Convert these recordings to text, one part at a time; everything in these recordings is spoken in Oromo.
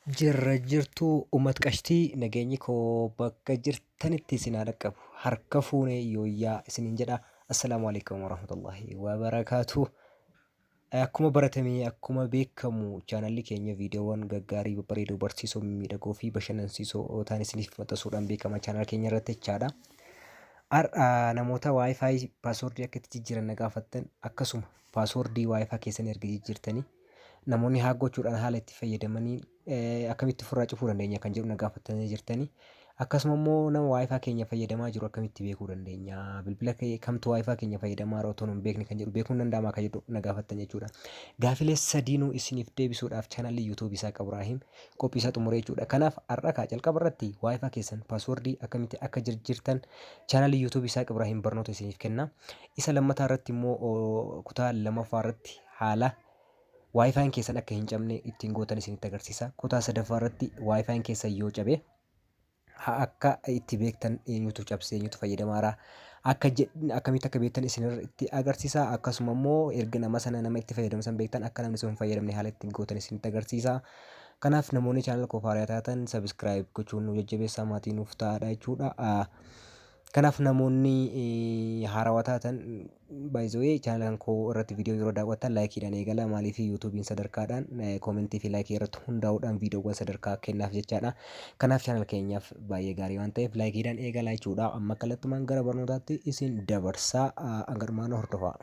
Jirtuu uummata qashtii nageenyi koo bakka jirtanitti isin haa dhaqqabu. Harka fuunee yooyyaa isiniin jedha. Assalaamu alaikum warahmatullahi wabarakaatuh. Akkuma baratamee akkuma beekamu chaanalli keenya viidiyoowwan gaggaarii babbareedoo barsiisoo miidhagoo fi bashannansiisoo ta'an isiniif maxxansuudhaan beekama chaanal keenya irratti jechaadha. Har'a namoota Wifi paaswordii akka itti jijjiiran na gaafattan akkasuma paaswordii Wifi keessanii erga jijjiirtanii namoonni haa gochuudhaan haala itti fayyadamanii akkamitti ofirraa cufuu dandeenya kan jedhu na gaafatanii jirtanii. Akkasuma immoo nama Wifi keenya fayyadamaa jiru akkamitti beekuu dandeenya? Bilbila kamtu Wifi keenya fayyadamaa jiru otoo hin beekne kan jedhu beekuun danda'amaa kan jedhu na gaafattan jechuudha. Gaafilee sadiinuu isiniif deebisuudhaaf chaanalli YouTube isaa Ibraahim qophii isaa xumuree jechuudha. Kanaaf har'a jalqaba irratti Wifi keessan paaswordii akkamitti akka jijjiirtan chaanalli YouTube isaa Ibraahim barnoota isiniif kenna. Isa lammataa irratti immoo kutaa lamaffaa irratti haala Wifi'n keessan akka hin cabne ittiin gootan isinitti agarsiisa. Kutaa sadaffaa irratti Wifi'n keessan yoo cabe akka itti beektan eenyutu cabse eenyutu fayyadamaara akkamitti akka beektan itti agarsiisa. Akkasuma immoo erga nama itti fayyadamu san beektan akka namni sun hin fayyadamne haala ittiin gootan isinitti agarsiisa. Kanaaf namoonni chaanal koo haaraa taatan subscribe gochuun nu jajjabeessaa maatii nuuf ta'aadha jechuudha. Kanaaf namoonni haarawaa taatan by the way chaanal koo irratti viidiyoo yeroo daawwattan laayikiidhaan eegala. Maaliif YouTube'n sadarkaadhaan koomentii fi laayikii irratti hundaa'uudhaan viidiyoowwan sadarkaa kennaaf jechaadha. Kanaaf chaanal keenyaaf baay'ee gaarii waan ta'eef laayikiidhaan eegala jechuudha. Amma kallattumaan gara barnootaatti isin dabarsaa hanga dhumaa hordofaa.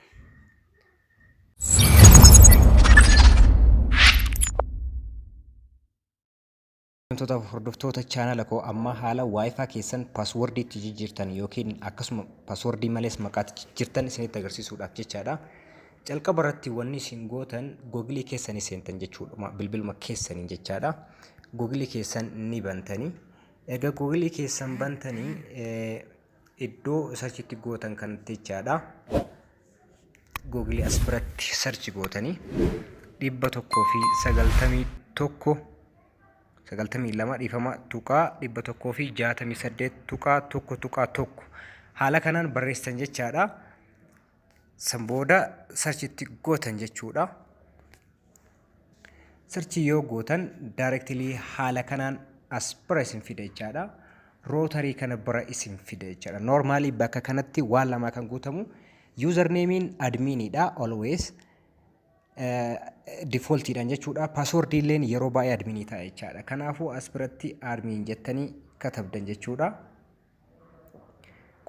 Hordoftoota chaanala koo amma haala Wifi keessan paaswordii itti jijjiirtan yookiin akkasuma paaswordii malees maqaatti jijjiirtan isinitti agarsiisuudhaaf jechaadha. Jalqaba irratti wanni isin gootan Google keessanii seentan jechuudha. Bilbiluma keessaniin jechaadha. Google keessan ni bantanii. Egaa Google keessan bantanii iddoo sarchitti gootan kanatti jechaadha. Google as biratti sarchi gootanii 191 92 dhiifama tuqaa 168 tuqaa 1 haala kanaan barreessan jechaadha. San booda sarchitti gootan jechuudha. Sarchi yoo gootan directly haala kanaan as bira isin fida jechaadha. Rootarii kana bira isin fida jechaadha. Normally bakka kanatti waan lama kan guutamu username'n adminidha always. Defaultiidhaan jechuudha. Paaswordii illeen yeroo baay'ee adminii ta'a jechaadha. Kanaafuu as biratti admin jettanii katabdan jechuudha.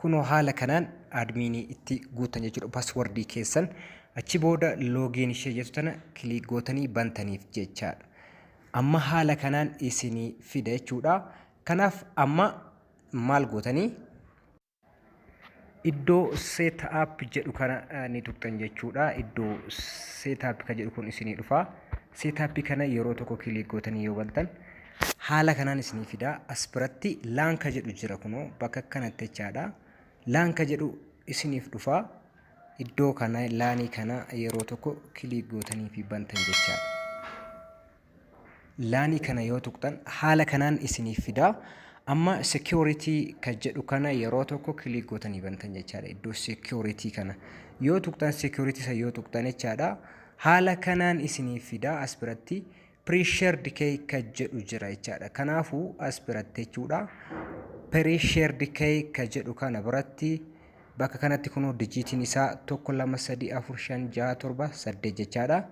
Kunoo haala kanaan adminii itti guutan jechuudha paaswordii keessan. Achi booda loogiin ishee jettu tana kilik gootanii bantaniif jechaadha. Amma haala kanaan isinii fida jechuudha. Kanaaf amma maal gootanii iddoo setup jedhu kana ni tuqxan jechuudha. Iddoo setup kan jedhu kun isinii dhufa. Setup kana yeroo tokko kilik gootanii yoo bantan haala kanaan isinii fida. As biratti laanka jedhu jira kunoo bakka kanatti jechaadha. Laanka jedhu isiniif dhufa. Iddoo kana laanii kana yeroo tokko kilik gootanii fi bantan jechaadha. Laanii kana yoo tuqxan haala kanaan isiniif fida. Amma security kan jedhu kana yeroo tokko kilik gootanii bantan jechaadha. Iddoo security kana yoo tuqxan security isa yoo tuqxan jechaadha. Haala kanaan isiniif fida. As biratti pre-shared key kan jedhu jira jechaadha. Kanaafuu as biratti jechuudha. Pre-shared key kan jedhu kana biratti bakka kanatti kunoo dijiitiin isaa 1 2 3 4 5 6 7 8 jechaadha.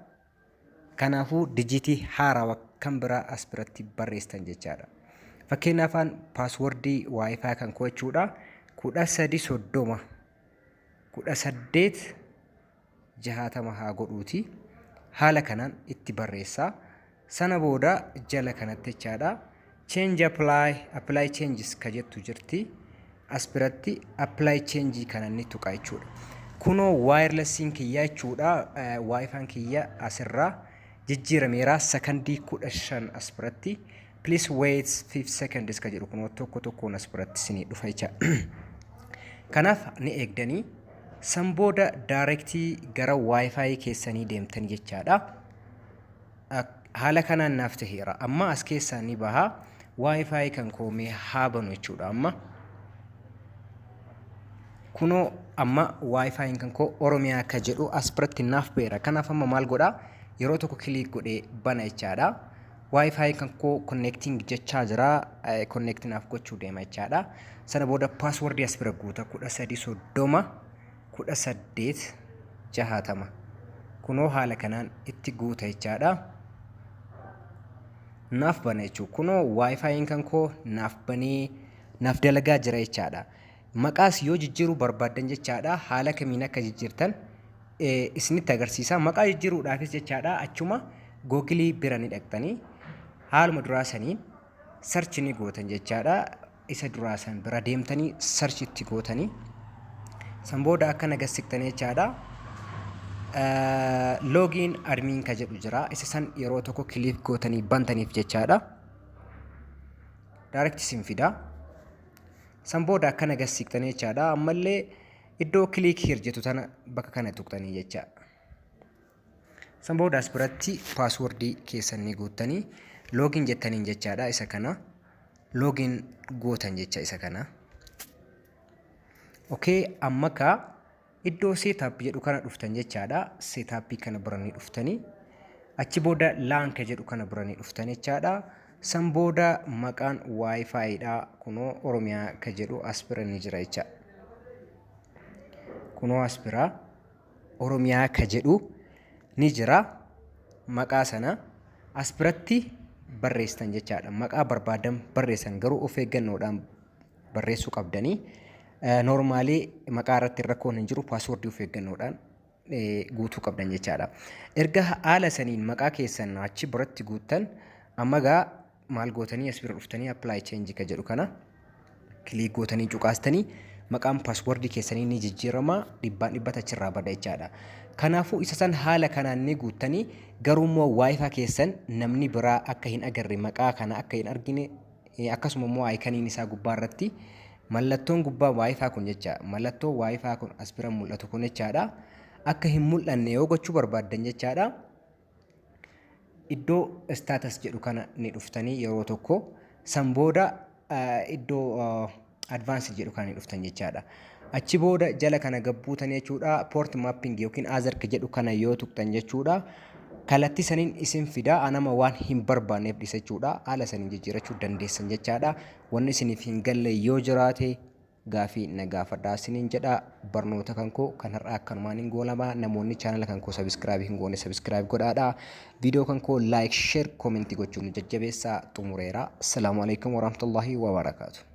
Kanaafuu dijiitii haarawaa kan biraa as biratti barreessan jechaadha. Fakkeenyaaf paaswordii Wifi kan koo jechuudha 1330 18 60 haa godhuuti. Haala kanaan itti barreessaa. Sana booda jala kanatti jechaadha. Change apply changes kan jettu jirti. As biratti apply change kana ni tuqa jechuudha. Kunoo wirelessiin kiyyaa jechuudha. Wifi'n kiyya asirraa jijjiirameera sakandii 15 as biratti. Please wait 5 seconds kan jedhu kunoo tokkoon as biratti isinii dhufa jechaadha. Kanaaf ni eegdanii san booda directii gara Wifi keessanii deemtan jechaadha. Haala kanaan naaf taheera. Amma as keessaa ni baha. Wifi kan koomee haa banu jechuudha. Kunoo amma Wifi kan koo Oromiyaa kan jedhu as biratti naaf beera. Kanaaf amma maal godhaa yeroo tokko kilik godhee bana jechaadha. Wifi kan koo connecting jechaa jira. Connecting naaf gochuu deema jechaadha. Sana booda password as bira guuta 1330 1860 kunoo haala kanaan itti guuta jechaadha. Naaf bana jechuudha. Kunoo Wifi kan koo naaf banee naaf dalagaa jira jechaadha. Maqaas yoo jijjiiruu barbaaddan jechaadha. Haala kamiin akka jijjiirtan isinitti agarsiisa. Maqaa jijjiiruudhaafis jechaadha achuma Google bira ni dhaqxanii haaluma duraa saniin search ni gootan jechaadha. Isa duraa san bira deemtanii search itti gootanii san booda akkana gassiqtanii jechaadha. Login admin ka jedhu jira. Isa san yeroo tokko click gootanii bantaniif jechaadha. Direct isin fida. San booda akkana gassiqtanii jechaadha. Ammallee iddoo click here jettu tana bakka kana tuqtanii jecha. San booda as biratti password keessan ni guuttanii login jettaniin jechaadha. Isa kana login gootan jecha isa kana. Okay, amma ka iddoo setup jedhu kana dhuftan jechaadha. Setup kana bira ni dhuftanii achi booda LAN ka jedhu kana bira ni dhuftan jechaadha. San booda maqaan Wifi dha kunoo Oromiyaa ka jedhu as bira ni jira jecha. Kunoo as bira Oromiyaa ka jedhu ni jira. Maqaa sana as biratti barreessan jechaadha. Maqaa barbaaddan barreessan garuu of eeggannoodhaan barreessuu qabdanii. Normally maqaa irratti rakkoon hin jiru password of eeggannoodhaan guutuu qabdan jechaadha. Erga haala saniin maqaa keessan achi biratti guuttan amma gaa maal gootanii as bira dhuftanii apply change ka jedhu kana click gootanii cuqaastanii maqaan password keessanii ni jijjiirama. Dhibbaan achirraa bada jechaadha. Kanaafuu isa san haala kanaan ni guuttanii garuu immoo Wifi keessan namni biraa akka hin agarre maqaa kana akka hin argine akkasuma immoo iconiin isaa gubbaa irratti mallattoon gubbaa Wifi kun jecha mallattoo Wifi kun as bira mul'atu kun jechaadha. Akka hin mul'anne yoo gochuu barbaaddan jechaadha. Iddoo status jedhu kana ni dhuftanii yeroo tokko san booda iddoo advanced jedhu kana ni dhuftan jechaadha. Achi booda jala kana gabbuutanii jechuudha. Port mapping yookiin azar ka jedhu kana yoo tuqxan jechuudha. Kalatti saniin isin fida anama waan hin barbaanneef dhisa jechuudha. Haala saniin jijjiirachuu dandeessan jechaadha. Wanni isiniif hin galle yoo jiraate gaafii na gaafadhaa isiniin jedha. Barnoota kan koo kan har'aa akkanumaan hin goolama. Namoonni chaanala kan koo subscribe hin goone subscribe godhaadha. Video kan koo like, share, comment gochuun jajjabeessaa xumureera. Assalaamu alaikum warahmatullahi wabarakatuh.